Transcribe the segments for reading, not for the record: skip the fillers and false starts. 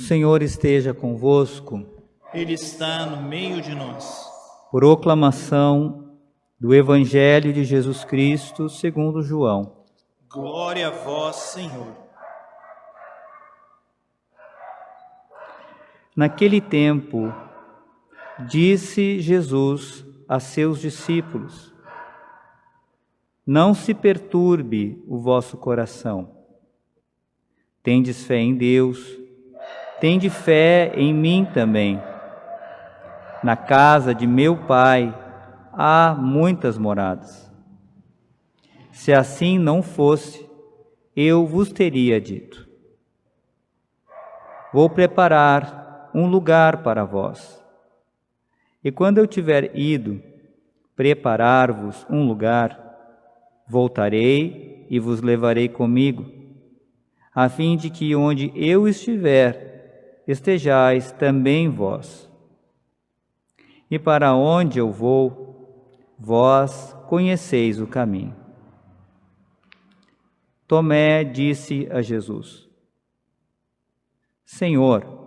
Senhor esteja convosco. Ele está no meio de nós. Proclamação do Evangelho de Jesus Cristo segundo João. Glória a vós, Senhor. Naquele tempo, disse Jesus a seus discípulos: Não se perturbe o vosso coração. Tendes fé em Deus, tende fé em mim também. Na casa de meu Pai há muitas moradas. Se assim não fosse, eu vos teria dito: Vou preparar um lugar para vós. E quando eu tiver ido preparar-vos um lugar, voltarei e vos levarei comigo, a fim de que onde eu estiver, estejais também vós. E para onde eu vou, vós conheceis o caminho. Tomé disse a Jesus: Senhor,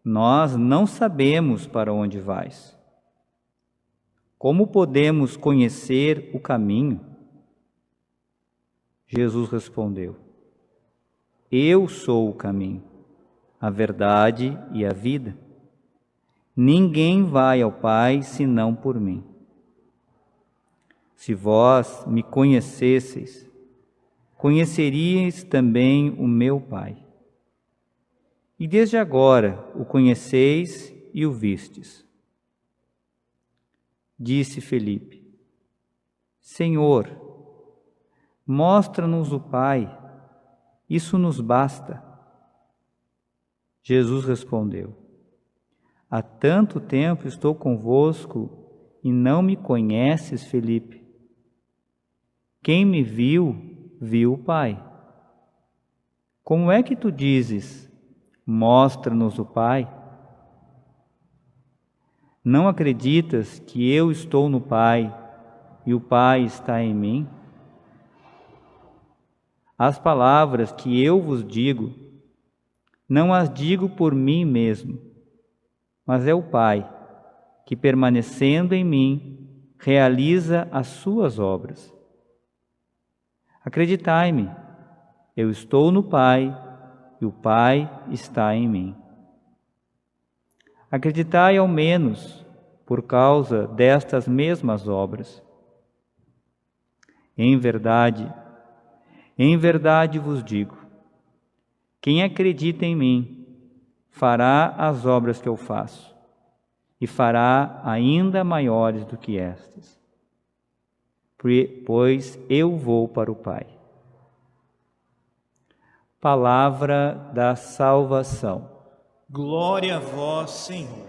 nós não sabemos para onde vais. Como podemos conhecer o caminho? Jesus respondeu: Eu sou o caminho, a verdade e a vida. Ninguém vai ao Pai senão por mim. Se vós me conhecesseis, conheceríeis também o meu Pai. E desde agora o conheceis e o vistes. Disse Felipe: Senhor, mostra-nos o Pai, isso nos basta. Jesus respondeu: Há tanto tempo estou convosco e não me conheces, Felipe. Quem me viu, viu o Pai. Como é que tu dizes: mostra-nos o Pai? Não acreditas que eu estou no Pai e o Pai está em mim? As palavras que eu vos digo, não as digo por mim mesmo, mas é o Pai, que permanecendo em mim, realiza as suas obras. Acreditai-me, eu estou no Pai e o Pai está em mim. Acreditai ao menos por causa destas mesmas obras. Em verdade vos digo, quem acredita em mim, fará as obras que eu faço, e fará ainda maiores do que estas, pois eu vou para o Pai. Palavra da salvação. Glória a vós, Senhor.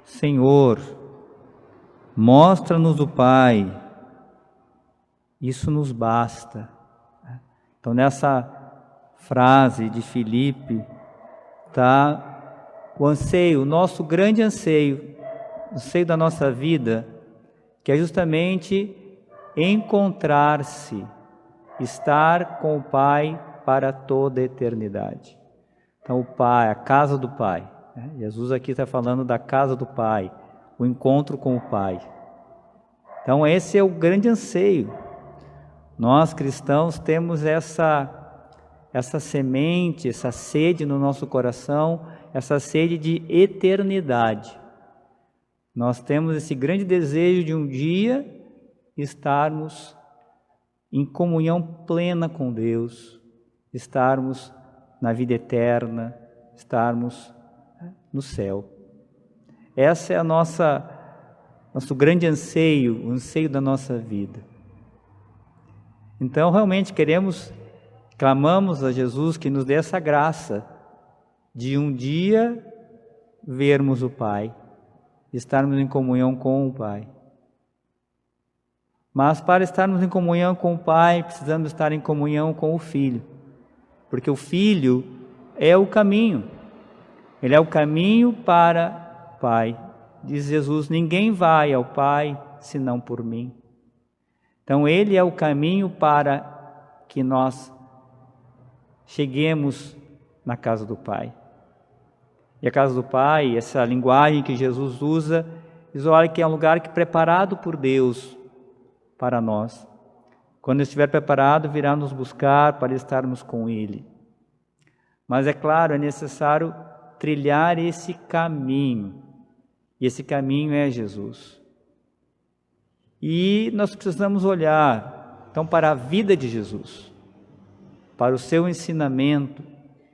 Senhor, mostra-nos o Pai, isso nos basta. Então, nessa frase de Filipe, está o anseio, o nosso grande anseio, o anseio da nossa vida, que é justamente encontrar-se, estar com o Pai para toda a eternidade. Então, o Pai, a casa do Pai. Jesus aqui está falando da casa do Pai, o encontro com o Pai. Então, esse é o grande anseio. Nós cristãos temos essa semente, essa sede no nosso coração, essa sede de eternidade. Nós temos esse grande desejo de um dia estarmos em comunhão plena com Deus, estarmos na vida eterna, estarmos no céu. Essa é nosso grande anseio, o anseio da nossa vida. Então, realmente clamamos a Jesus que nos dê essa graça de um dia vermos o Pai, estarmos em comunhão com o Pai. Mas para estarmos em comunhão com o Pai, precisamos estar em comunhão com o Filho, porque o Filho é o caminho, Ele é o caminho para o Pai. Diz Jesus: ninguém vai ao Pai senão por mim. Então Ele é o caminho para que nós cheguemos na casa do Pai. E a casa do Pai, essa linguagem que Jesus usa, diz, olha, que é um lugar que é preparado por Deus para nós. Quando estiver preparado, virá nos buscar para estarmos com Ele. Mas é claro, é necessário trilhar esse caminho. E esse caminho é Jesus. E nós precisamos olhar, então, para a vida de Jesus, para o seu ensinamento,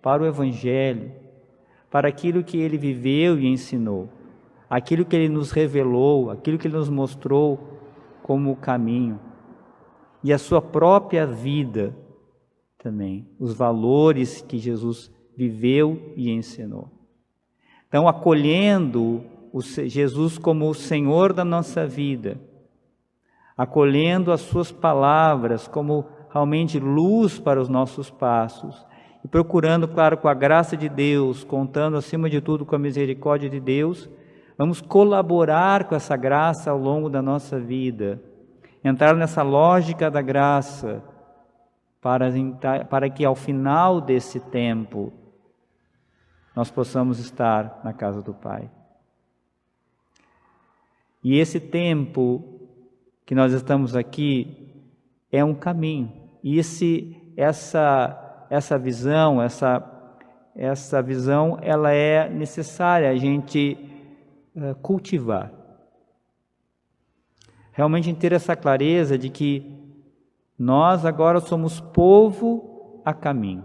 para o Evangelho, para aquilo que Ele viveu e ensinou, aquilo que Ele nos revelou, aquilo que Ele nos mostrou como o caminho, e a sua própria vida também, os valores que Jesus viveu e ensinou. Então, acolhendo Jesus como o Senhor da nossa vida, acolhendo as suas palavras como realmente luz para os nossos passos, e procurando, claro, com a graça de Deus, contando acima de tudo com a misericórdia de Deus, vamos colaborar com essa graça ao longo da nossa vida, entrar nessa lógica da graça, para que ao final desse tempo nós possamos estar na casa do Pai. E esse tempo que nós estamos aqui é um caminho. E essa visão, ela é necessária a gente cultivar. Realmente ter essa clareza de que nós agora somos povo a caminho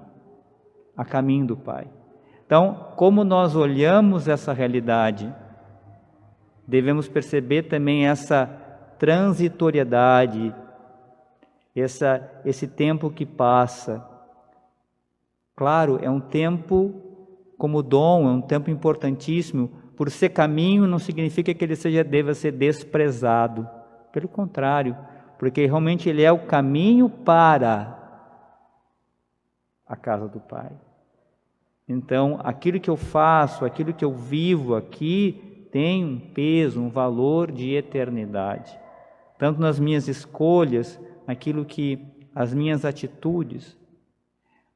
do Pai. Então, como nós olhamos essa realidade, devemos perceber também essa transitoriedade, esse tempo que passa. Claro, é um tempo como dom, é um tempo importantíssimo. Por ser caminho não significa que ele deva ser desprezado. Pelo contrário, porque realmente ele é o caminho para a casa do Pai. Então, aquilo que eu faço, aquilo que eu vivo aqui, tem um peso, um valor de eternidade. Tanto nas minhas escolhas, naquilo que as minhas atitudes.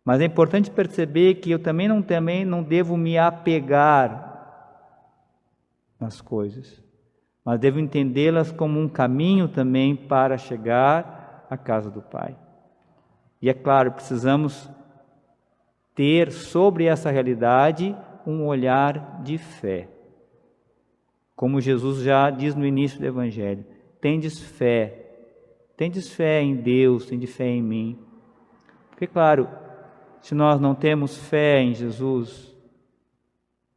Mas é importante perceber que eu também não devo me apegar nas coisas, mas devo entendê-las como um caminho também para chegar à casa do Pai. E é claro, precisamos ter sobre essa realidade um olhar de fé. Como Jesus já diz no início do Evangelho, tendes fé em Deus, tendes fé em mim. Porque claro, se nós não temos fé em Jesus,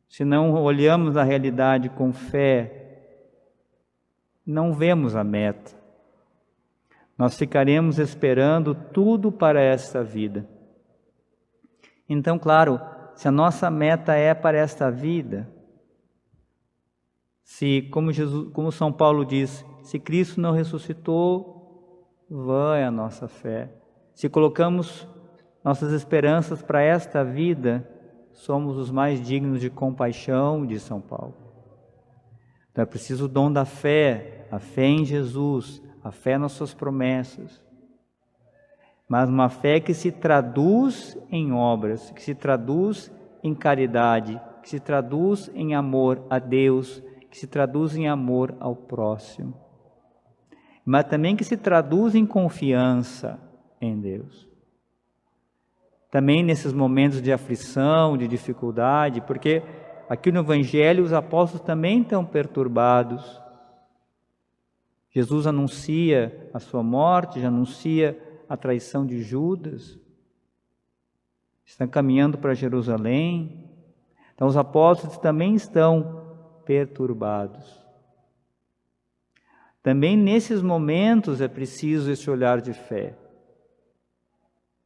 se não olhamos a realidade com fé, não vemos a meta. Nós ficaremos esperando tudo para esta vida. Então, claro, se a nossa meta é para esta vida, se, como São Paulo diz, se Cristo não ressuscitou, vã é a nossa fé. Se colocamos nossas esperanças para esta vida, somos os mais dignos de compaixão, diz São Paulo. Então é preciso o dom da fé, a fé em Jesus, a fé nas suas promessas. Mas uma fé que se traduz em obras, que se traduz em caridade, que se traduz em amor a Deus, que se traduz em amor ao próximo. Mas também que se traduz em confiança em Deus. Também nesses momentos de aflição, de dificuldade, porque aqui no Evangelho os apóstolos também estão perturbados. Jesus anuncia a sua morte, já anuncia a traição de Judas. Estão caminhando para Jerusalém. Então os apóstolos também estão perturbados. Também nesses momentos é preciso esse olhar de fé.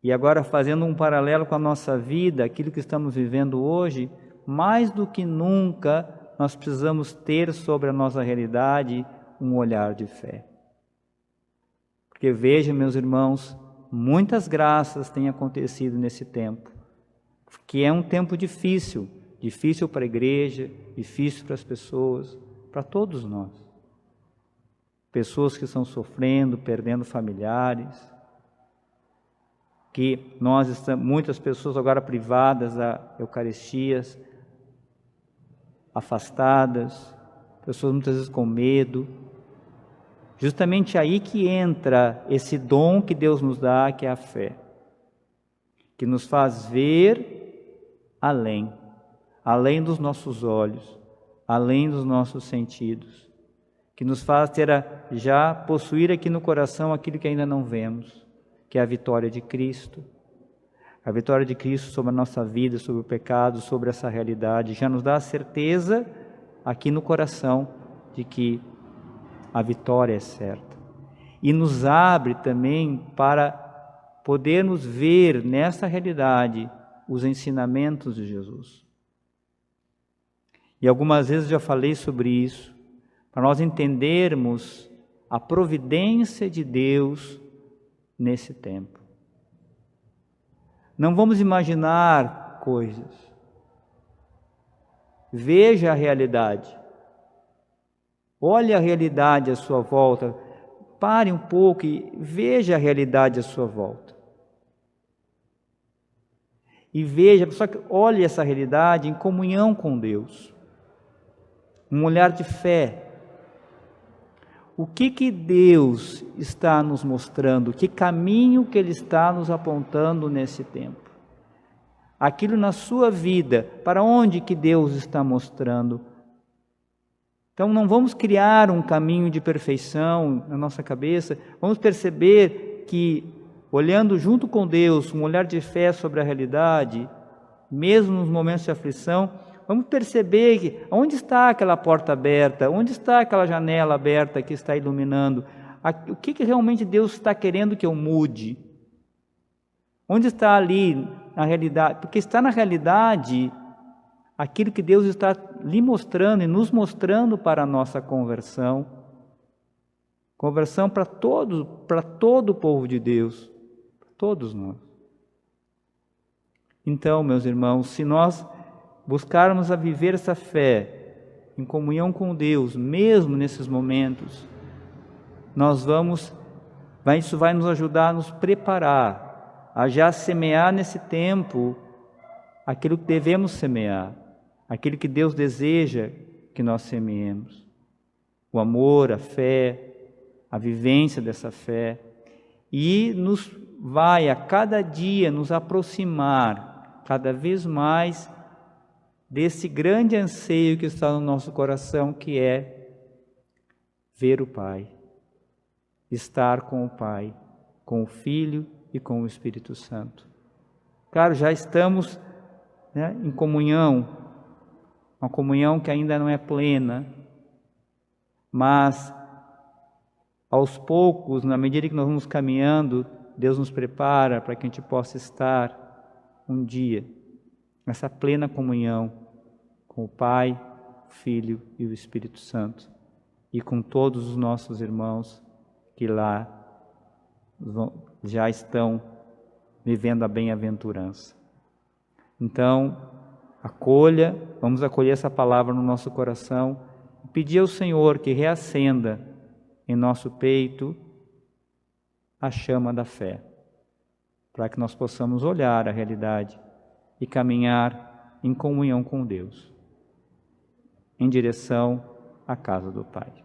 E agora, fazendo um paralelo com a nossa vida, aquilo que estamos vivendo hoje, mais do que nunca, nós precisamos ter sobre a nossa realidade um olhar de fé. Porque vejam, meus irmãos, muitas graças têm acontecido nesse tempo, que é um tempo difícil para a igreja, difícil para as pessoas, para todos nós. pessoas que estão sofrendo, perdendo familiares, que nós estamos, muitas pessoas agora privadas da Eucaristia, afastadas, pessoas muitas vezes com medo. Justamente aí que entra esse dom que Deus nos dá, que é a fé, que nos faz ver além dos nossos olhos, além dos nossos sentidos, que nos faz já possuir aqui no coração aquilo que ainda não vemos, que é a vitória de Cristo. A vitória de Cristo sobre a nossa vida, sobre o pecado, sobre essa realidade, já nos dá a certeza aqui no coração de que a vitória é certa. E nos abre também para podermos ver nessa realidade os ensinamentos de Jesus. E algumas vezes já falei sobre isso, para nós entendermos a providência de Deus nesse tempo. Não vamos imaginar coisas. Veja a realidade. Olhe a realidade à sua volta. Pare um pouco e veja a realidade à sua volta. E veja, só que olhe essa realidade em comunhão com Deus. Um olhar de fé. O que Deus está nos mostrando? Que caminho que Ele está nos apontando nesse tempo? Aquilo na sua vida, para onde que Deus está mostrando? Então não vamos criar um caminho de perfeição na nossa cabeça, vamos perceber que, olhando junto com Deus, um olhar de fé sobre a realidade, mesmo nos momentos de aflição, vamos perceber que onde está aquela porta aberta, onde está aquela janela aberta que está iluminando, o que realmente Deus está querendo que eu mude? Onde está ali na realidade? Porque está na realidade aquilo que Deus está lhe mostrando e nos mostrando para a nossa conversão. Conversão para todo o povo de Deus, para todos nós. Então, meus irmãos, se nós buscarmos a viver essa fé em comunhão com Deus, mesmo nesses momentos, isso vai nos ajudar a nos preparar, a já semear nesse tempo aquilo que devemos semear, aquilo que Deus deseja que nós semeemos. O amor, a fé, a vivência dessa fé, e nos vai a cada dia nos aproximar cada vez mais desse grande anseio que está no nosso coração, que é ver o Pai, estar com o Pai, com o Filho e com o Espírito Santo. Claro, já estamos em comunhão, uma comunhão que ainda não é plena, mas aos poucos, na medida que nós vamos caminhando, Deus nos prepara para que a gente possa estar um dia nessa plena comunhão com o Pai, o Filho e o Espírito Santo, e com todos os nossos irmãos que lá já estão vivendo a bem-aventurança. Então, vamos acolher essa palavra no nosso coração e pedir ao Senhor que reacenda em nosso peito a chama da fé, para que nós possamos olhar a realidade e caminhar em comunhão com Deus, em direção à casa do Pai.